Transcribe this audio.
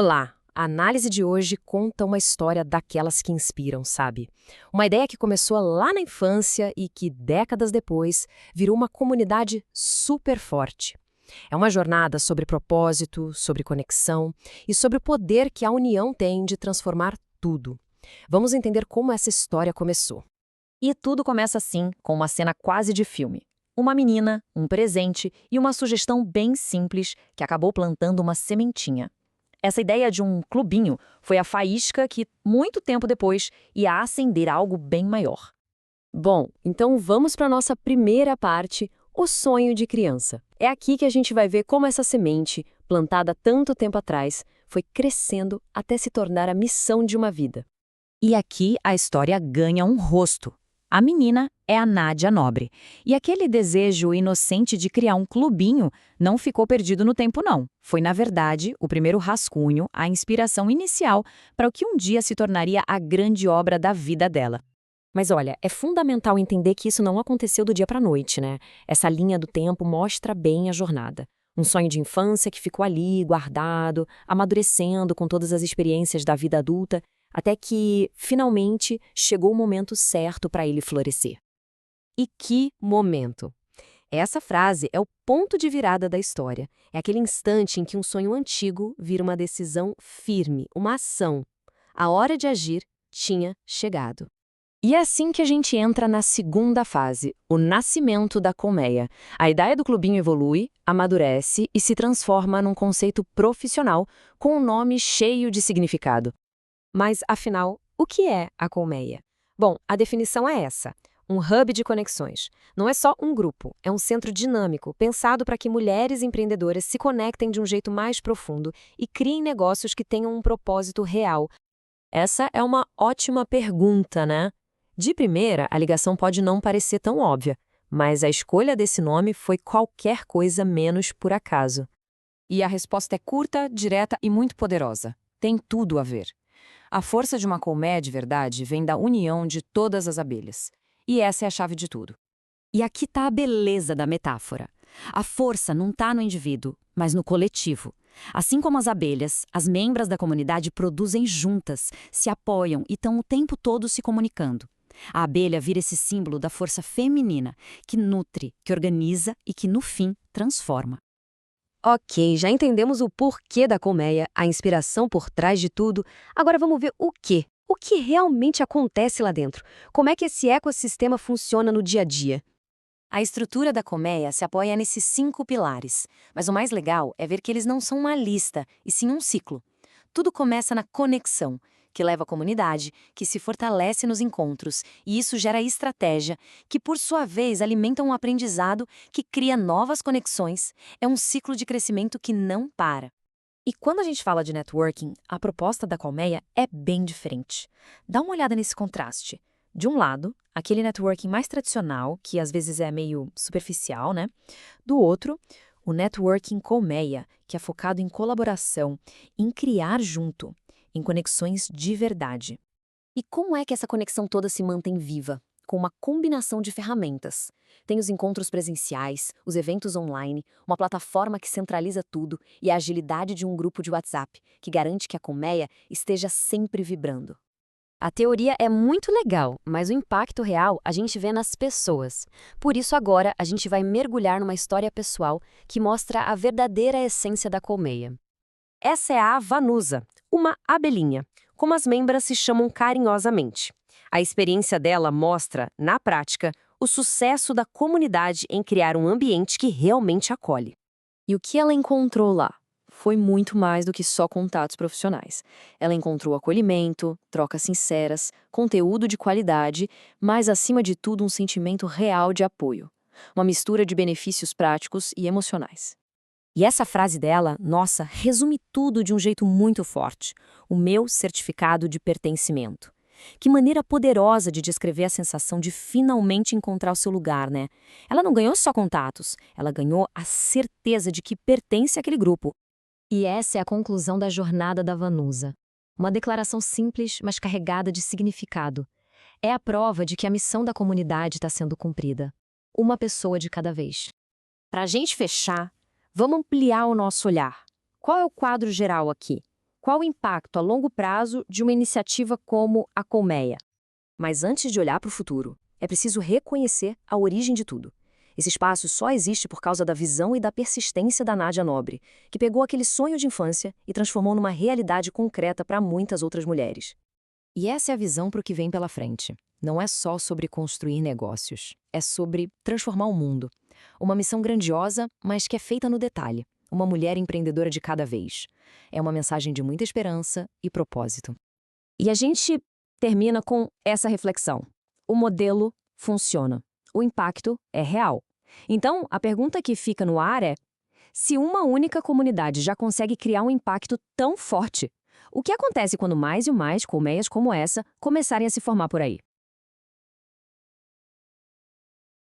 Olá! A análise de hoje conta uma história daquelas que inspiram, sabe? Uma ideia que começou lá na infância e que, décadas depois, virou uma comunidade super forte. É uma jornada sobre propósito, sobre conexão e sobre o poder que a união tem de transformar tudo. Vamos entender como essa história começou. E tudo começa assim, com uma cena quase de filme. Uma menina, um presente e uma sugestão bem simples que acabou plantando uma sementinha. Essa ideia de um clubinho foi a faísca que, muito tempo depois, ia acender algo bem maior. Bom, então vamos para a nossa primeira parte, o sonho de criança. É aqui que a gente vai ver como essa semente, plantada tanto tempo atrás, foi crescendo até se tornar a missão de uma vida. E aqui a história ganha um rosto. A menina é a Nádia Nobre. E aquele desejo inocente de criar um clubinho não ficou perdido no tempo, não. Foi, na verdade, o primeiro rascunho, a inspiração inicial para o que um dia se tornaria a grande obra da vida dela. Mas olha, é fundamental entender que isso não aconteceu do dia para a noite, né? Essa linha do tempo mostra bem a jornada. Um sonho de infância que ficou ali, guardado, amadurecendo com todas as experiências da vida adulta, até que, finalmente, chegou o momento certo para ele florescer. E que momento! Essa frase é o ponto de virada da história. É aquele instante em que um sonho antigo vira uma decisão firme, uma ação. A hora de agir tinha chegado. E é assim que a gente entra na segunda fase, o nascimento da colmeia. A ideia do clubinho evolui, amadurece e se transforma num conceito profissional com um nome cheio de significado. Mas, afinal, o que é a colmeia? Bom, a definição é essa: um hub de conexões. Não é só um grupo, é um centro dinâmico, pensado para que mulheres empreendedoras se conectem de um jeito mais profundo e criem negócios que tenham um propósito real. Essa é uma ótima pergunta, né? De primeira, a ligação pode não parecer tão óbvia, mas a escolha desse nome foi qualquer coisa menos por acaso. E a resposta é curta, direta e muito poderosa. Tem tudo a ver. A força de uma colmeia de verdade vem da união de todas as abelhas. E essa é a chave de tudo. E aqui está a beleza da metáfora. A força não está no indivíduo, mas no coletivo. Assim como as abelhas, as membros da comunidade produzem juntas, se apoiam e estão o tempo todo se comunicando. A abelha vira esse símbolo da força feminina, que nutre, que organiza e que, no fim, transforma. Ok, já entendemos o porquê da colmeia, a inspiração por trás de tudo. Agora vamos ver o quê? O que realmente acontece lá dentro? Como é que esse ecossistema funciona no dia a dia? A estrutura da colmeia se apoia nesses 5 pilares, mas o mais legal é ver que eles não são uma lista, e sim um ciclo. Tudo começa na conexão, que leva à comunidade, que se fortalece nos encontros, e isso gera estratégia, que por sua vez alimenta um aprendizado que cria novas conexões. É um ciclo de crescimento que não para. E quando a gente fala de networking, a proposta da colmeia é bem diferente. Dá uma olhada nesse contraste. De um lado, aquele networking mais tradicional, que às vezes é meio superficial, né? Do outro, o networking colmeia, que é focado em colaboração, em criar junto, em conexões de verdade. E como é que essa conexão toda se mantém viva? Com uma combinação de ferramentas. Tem os encontros presenciais, os eventos online, uma plataforma que centraliza tudo e a agilidade de um grupo de WhatsApp, que garante que a colmeia esteja sempre vibrando. A teoria é muito legal, mas o impacto real a gente vê nas pessoas. Por isso agora a gente vai mergulhar numa história pessoal que mostra a verdadeira essência da colmeia. Essa é a Vanusa, uma abelhinha, como as membras se chamam carinhosamente. A experiência dela mostra, na prática, o sucesso da comunidade em criar um ambiente que realmente acolhe. E o que ela encontrou lá? Foi muito mais do que só contatos profissionais. Ela encontrou acolhimento, trocas sinceras, conteúdo de qualidade, mas, acima de tudo, um sentimento real de apoio. Uma mistura de benefícios práticos e emocionais. E essa frase dela, nossa, resume tudo de um jeito muito forte. O meu certificado de pertencimento. Que maneira poderosa de descrever a sensação de finalmente encontrar o seu lugar, né? Ela não ganhou só contatos, ela ganhou a certeza de que pertence àquele grupo. E essa é a conclusão da jornada da Vanusa. Uma declaração simples, mas carregada de significado. É a prova de que a missão da comunidade está sendo cumprida. Uma pessoa de cada vez. Para a gente fechar, vamos ampliar o nosso olhar. Qual é o quadro geral aqui? Qual o impacto a longo prazo de uma iniciativa como a Colmeia? Mas antes de olhar para o futuro, é preciso reconhecer a origem de tudo. Esse espaço só existe por causa da visão e da persistência da Nádia Nobre, que pegou aquele sonho de infância e transformou numa realidade concreta para muitas outras mulheres. E essa é a visão para o que vem pela frente. Não é só sobre construir negócios, é sobre transformar o mundo. Uma missão grandiosa, mas que é feita no detalhe. Uma mulher empreendedora de cada vez. É uma mensagem de muita esperança e propósito. E a gente termina com essa reflexão. O modelo funciona. O impacto é real. Então, a pergunta que fica no ar é: se uma única comunidade já consegue criar um impacto tão forte, o que acontece quando mais e mais colmeias como essa começarem a se formar por aí?